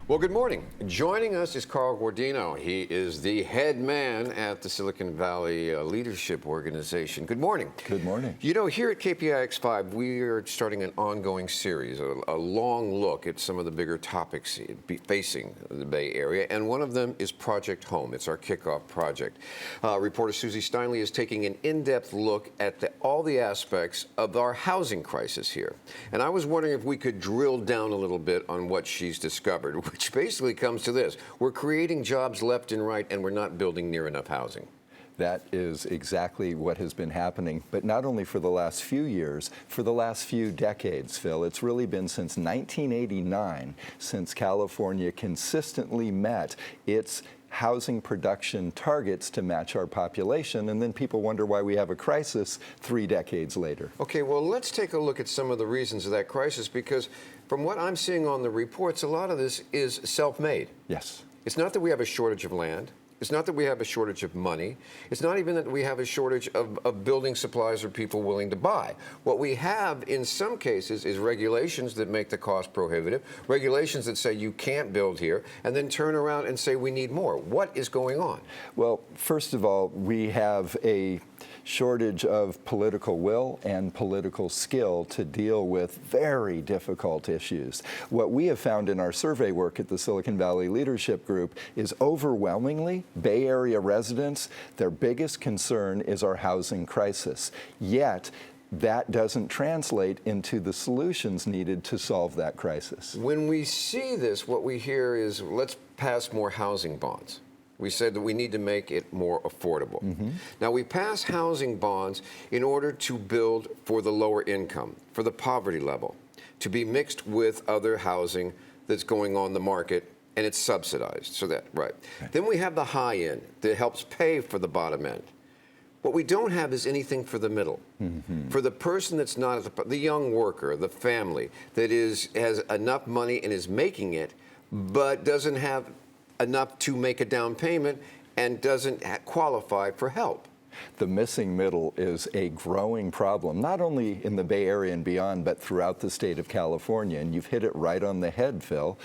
Well, good morning. Joining us is Carl Guardino. He is the head man at the Silicon Valley Leadership Organization. Good morning. Good morning. You know, here at KPIX 5, we are starting an ongoing series, a long look at some of the bigger topics facing the Bay Area, and one of them is Project Home. It's our kickoff project. Reporter Susie Steinle is taking an in-depth look at all the aspects of our housing crisis here. And I was wondering if we could drill down a little bit on what she's discovered, which basically comes to this. We're creating jobs left and right, and we're not building near enough housing. That is exactly what has been happening, but not only for the last few years, for the last few decades, Phil. It's really been since 1989 since California consistently met its housing production targets to match our population, and then people wonder why we have a crisis 3 decades later. Okay, well, let's take a look at some of the reasons of that crisis, because from what I'm seeing on the reports, a lot of this is self-made. Yes. It's not that we have a shortage of land. It's not that we have a shortage of money. It's not even that we have a shortage of building supplies or people willing to buy. What we have in some cases is regulations that make the cost prohibitive, regulations that say you can't build here, and then turn around and say we need more. What is going on? Well, first of all, we have a shortage of political will and political skill to deal with very difficult issues. What we have found in our survey work at the Silicon Valley Leadership Group is overwhelmingly Bay Area residents, their biggest concern is our housing crisis. Yet, that doesn't translate into the solutions needed to solve that crisis. When we see this, what we hear is, let's pass more housing bonds. We said that we need to make it more affordable. Now, we pass housing bonds in order to build for the lower income, for the poverty level, to be mixed with other housing that's going on the market, and it's subsidized. So that, right. Then we have the high end that helps pay for the bottom end. What we don't have is anything for the middle. For the person that's not at the young worker, the family that has enough money and is making it, but doesn't have enough to make a down payment and doesn't qualify for help. The missing middle is a growing problem, not only in the Bay Area and beyond, but throughout the state of California. And you've hit it right on the head, Phil.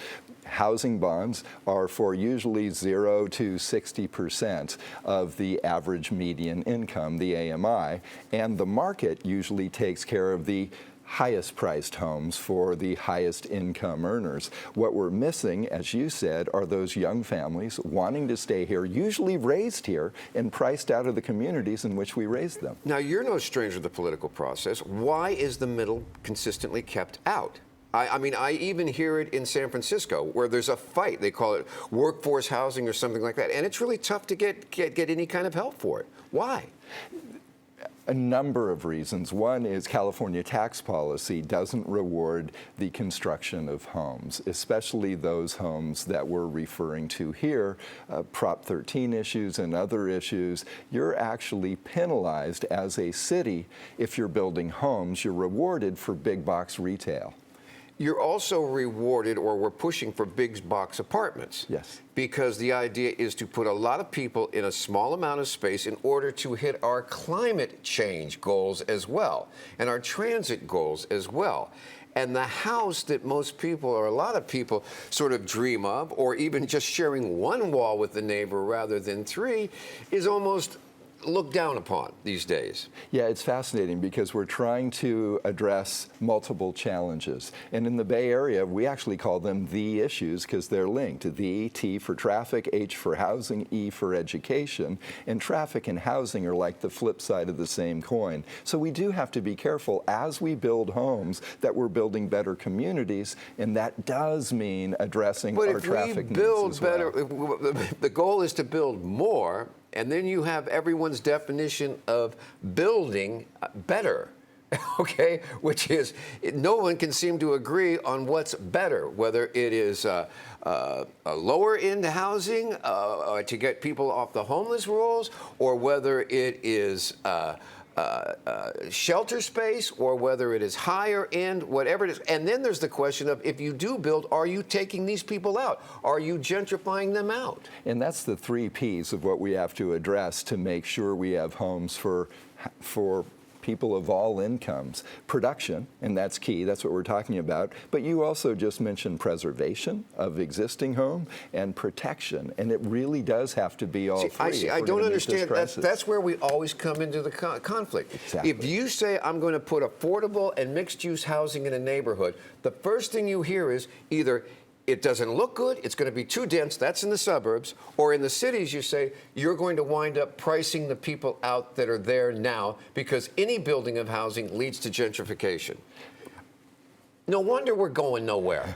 Housing bonds are for usually 0 to 60% of the average median income, the AMI, and the market usually takes care of the highest priced homes for the highest income earners. What we're missing, as you said, are those young families wanting to stay here, usually raised here and priced out of the communities in which we raised them. Now, you're no stranger to the political process. Why is the middle consistently kept out? I mean, I even hear it in San Francisco where there's a fight. They call it workforce housing or something like that. And it's really tough to get any kind of help for it. Why? A number of reasons. One is California tax policy doesn't reward the construction of homes, especially those homes that we're referring to here, Prop 13 issues and other issues. You're actually penalized as a city if you're building homes. You're rewarded for big box retail. You're also rewarded, or we're pushing for big box apartments. Yes. Because the idea is to put a lot of people in a small amount of space in order to hit our climate change goals as well, and our transit goals as well. And the house that most people, or a lot of people, sort of dream of, or even just sharing one wall with the neighbor rather than 3, is almost looked down upon these days. Yeah, it's fascinating because we're trying to address multiple challenges. And in the Bay Area, we actually call them the issues because they're linked. The, T for traffic, H for housing, E for education. And traffic and housing are like the flip side of the same coin. So we do have to be careful as we build homes that we're building better communities, and that does mean addressing our traffic needs as well. But if we build better, the goal is to build more. And then you have everyone's definition of building better, okay? Which is, no one can seem to agree on what's better, whether it is a lower end housing to get people off the homeless rolls, or whether it is shelter space, or whether it is higher end, whatever it is. And then there's the question of, if you do build, are you taking these people out? Are you gentrifying them out? And that's the 3 Ps of what we have to address to make sure we have homes for people of all incomes. Production, and that's key, that's what we're talking about, but you also just mentioned preservation of existing home and protection, and it really does have to be all three. I don't understand. That's where we always come into the conflict. Exactly. If you say, I'm going to put affordable and mixed-use housing in a neighborhood, the first thing you hear is either it doesn't look good, it's going to be too dense, that's in the suburbs, or in the cities you say you're going to wind up pricing the people out that are there now because any building of housing leads to gentrification. No wonder we're going nowhere.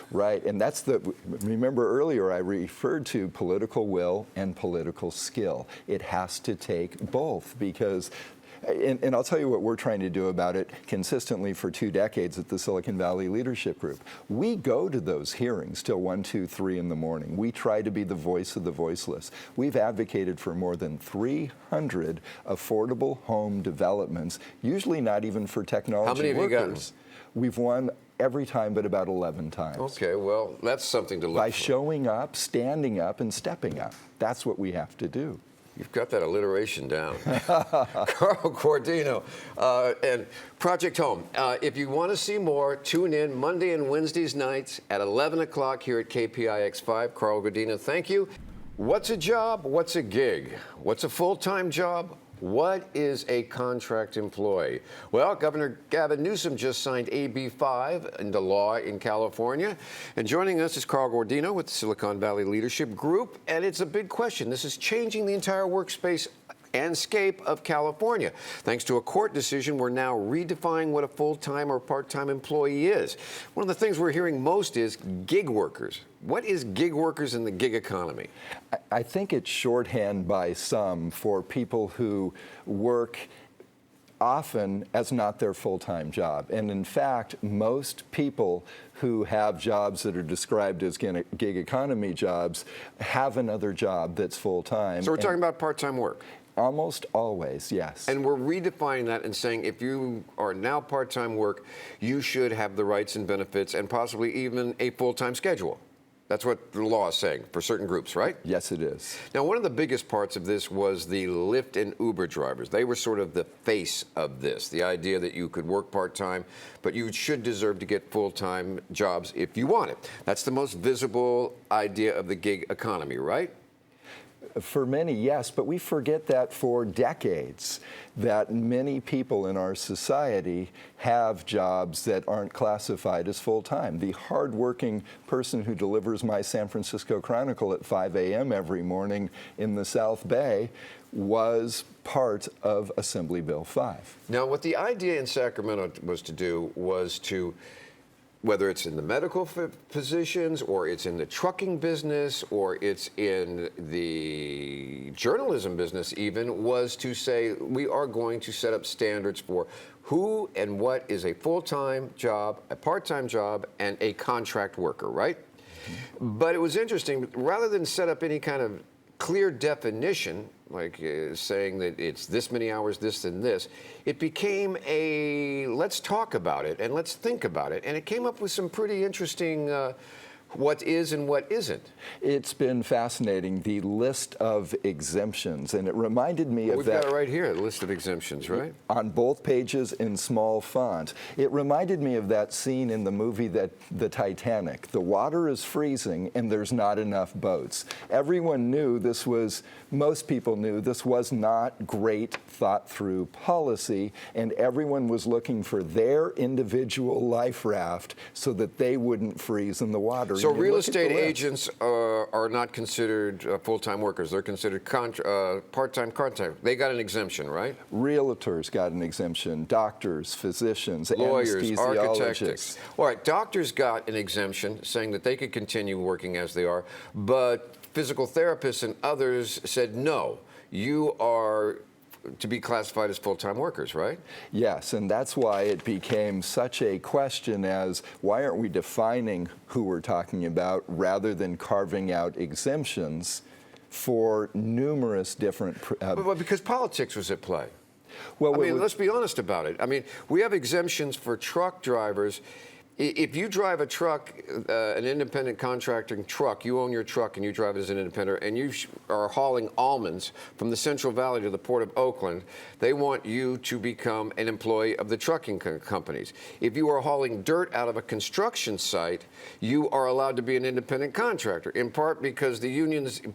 Right, and that's remember earlier I referred to political will and political skill. It has to take both because, and I'll tell you what we're trying to do about it consistently for 2 decades at the Silicon Valley Leadership Group. We go to those hearings till 1, 2, 3 in the morning. We try to be the voice of the voiceless. We've advocated for more than 300 affordable home developments, usually not even for technology workers. How many have you gotten? We've won every time but about 11 times. Okay, well, that's something to look By for. showing up, standing up, and stepping up. That's what we have to do. You've got that alliteration down. Carl Guardino and Project Home. If you want to see more, tune in Monday and Wednesdays nights at 11 o'clock here at KPIX 5. Carl Guardino, thank you. What's a job? What's a gig? What's a full-time job? What is a contract employee? Well, Governor Gavin Newsom just signed AB 5 into law in California. And joining us is Carl Guardino with the Silicon Valley Leadership Group. And it's a big question. This is changing the entire workspace and scape of California. Thanks to a court decision, we're now redefining what a full-time or part-time employee is. One of the things we're hearing most is gig workers. What is gig workers in the gig economy? I think it's shorthand by some for people who work often as not their full-time job. And in fact, most people who have jobs that are described as gig economy jobs have another job that's full-time. So we're talking about part-time work? Almost always, yes. And we're redefining that and saying if you are now part-time work, you should have the rights and benefits and possibly even a full-time schedule. That's what the law is saying for certain groups, right? Yes, it is. Now, one of the biggest parts of this was the Lyft and Uber drivers. They were sort of the face of this, the idea that you could work part-time, but you should deserve to get full-time jobs if you want it. That's the most visible idea of the gig economy, right? For many, yes, but we forget that for decades, that many people in our society have jobs that aren't classified as full-time. The hardworking person who delivers my San Francisco Chronicle at 5 a.m. every morning in the South Bay was part of Assembly Bill 5. Now, what the idea in Sacramento was to do was to, whether it's in the medical positions or it's in the trucking business or it's in the journalism business even, was to say we are going to set up standards for who and what is a full-time job, a part-time job, and a contract worker, right? Mm-hmm. But it was interesting, rather than set up any kind of clear definition, like saying that it's this many hours, this and this, it became a let's talk about it and let's think about it. And it came up with some pretty interesting what is and what isn't. It's been fascinating, the list of exemptions, and it reminded me of We've that. got it right here, the list of exemptions, right? On both pages in small font. It reminded me of that scene in the movie The Titanic. The water is freezing and there's not enough boats. Everyone knew this was, most people knew this was not great thought through policy, and everyone was looking for their individual life raft so that they wouldn't freeze in the water. So real estate agents are not considered full-time workers. They're considered part-time contract. They got an exemption, right? Realtors got an exemption. Doctors, physicians, lawyers, anesthesiologists. architects. All right, doctors got an exemption saying that they could continue working as they are, but physical therapists and others said no. You are to be classified as full-time workers, right? Yes, and that's why it became such a question as why aren't we defining who we're talking about rather than carving out exemptions for numerous different... But because politics was at play. Well, I mean, let's be honest about it. I mean, we have exemptions for truck drivers If you drive a truck, an independent contracting truck, you own your truck and you drive it as an independent, and you are hauling almonds from the Central Valley to the Port of Oakland, they want you to become an employee of the trucking companies. If you are hauling dirt out of a construction site, you are allowed to be an independent contractor, in part because the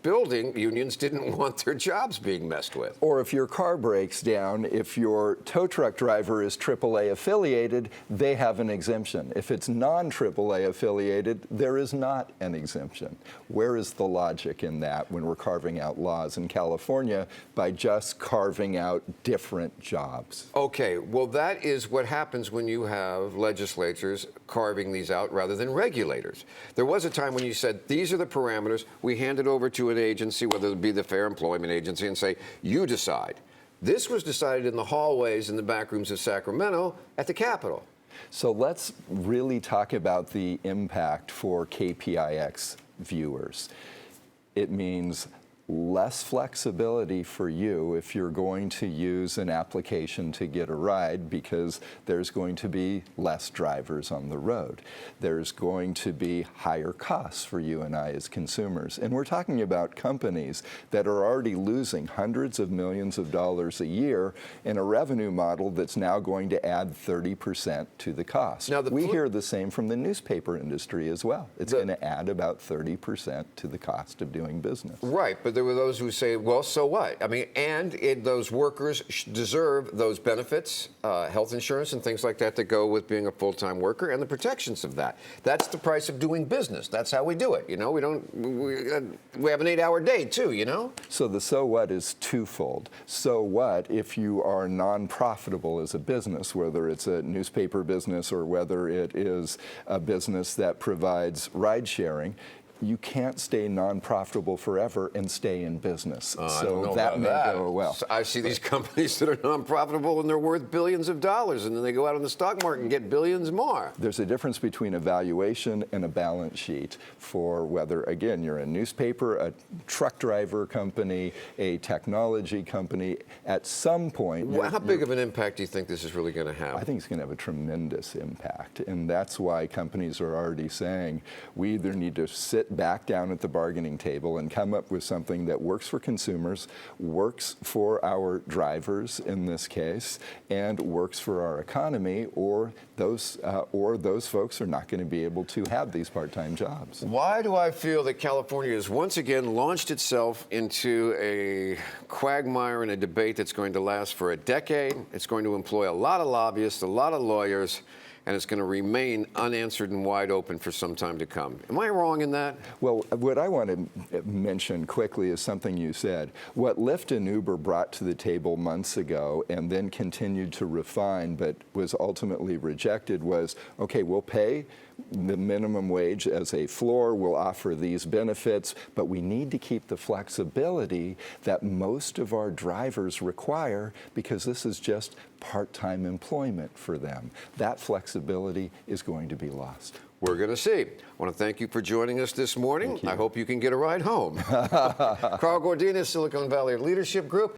building unions didn't want their jobs being messed with. Or if your car breaks down, if your tow truck driver is AAA affiliated, they have an exemption. If it's non-AAA affiliated, there is not an exemption. Where is the logic in that when we're carving out laws in California by just carving out different jobs? Okay, well, that is what happens when you have legislatures carving these out rather than regulators. There was a time when you said, these are the parameters, we hand it over to an agency, whether it be the Fair Employment Agency, and say, you decide. This was decided in the hallways in the back rooms of Sacramento at the Capitol. So let's really talk about the impact for KPIX viewers. It means less flexibility for you if you're going to use an application to get a ride, because there's going to be less drivers on the road. There's going to be higher costs for you and I as consumers. And we're talking about companies that are already losing hundreds of millions of dollars a year in a revenue model that's now going to add 30% to the cost. Now, we hear the same from the newspaper industry as well. It's going to add about 30% to the cost of doing business. Right, but there were those who say, well, so what? I mean, those workers deserve those benefits, health insurance and things like that go with being a full-time worker, and the protections of that. That's the price of doing business. That's how we do it. You know, we have an 8-hour day too, you know? So the so what is twofold. So what if you are non-profitable as a business, whether it's a newspaper business or whether it is a business that provides ride sharing? You can't stay non-profitable forever and stay in business. So that may go well. So I see these companies that are non-profitable and they're worth billions of dollars, and then they go out on the stock market and get billions more. There's a difference between a valuation and a balance sheet for whether, again, you're a newspaper, a truck driver company, a technology company. At some point... Well, how big of an impact do you think this is really going to have? I think it's going to have a tremendous impact. And that's why companies are already saying we either need to sit back down at the bargaining table and come up with something that works for consumers, works for our drivers in this case, and works for our economy, or those folks are not going to be able to have these part-time jobs. Why do I feel that California has once again launched itself into a quagmire and a debate that's going to last for a decade? It's going to employ a lot of lobbyists, a lot of lawyers, and it's going to remain unanswered and wide open for some time to come. Am I wrong in that? Well, what I want to mention quickly is something you said. What Lyft and Uber brought to the table months ago and then continued to refine but was ultimately rejected was, okay, we'll pay the minimum wage as a floor, we'll offer these benefits, but we need to keep the flexibility that most of our drivers require because this is just part-time employment for them. That flexibility is going to be lost. We're going to see. I want to thank you for joining us this morning. I hope you can get a ride home. Carl Guardino, Silicon Valley Leadership Group.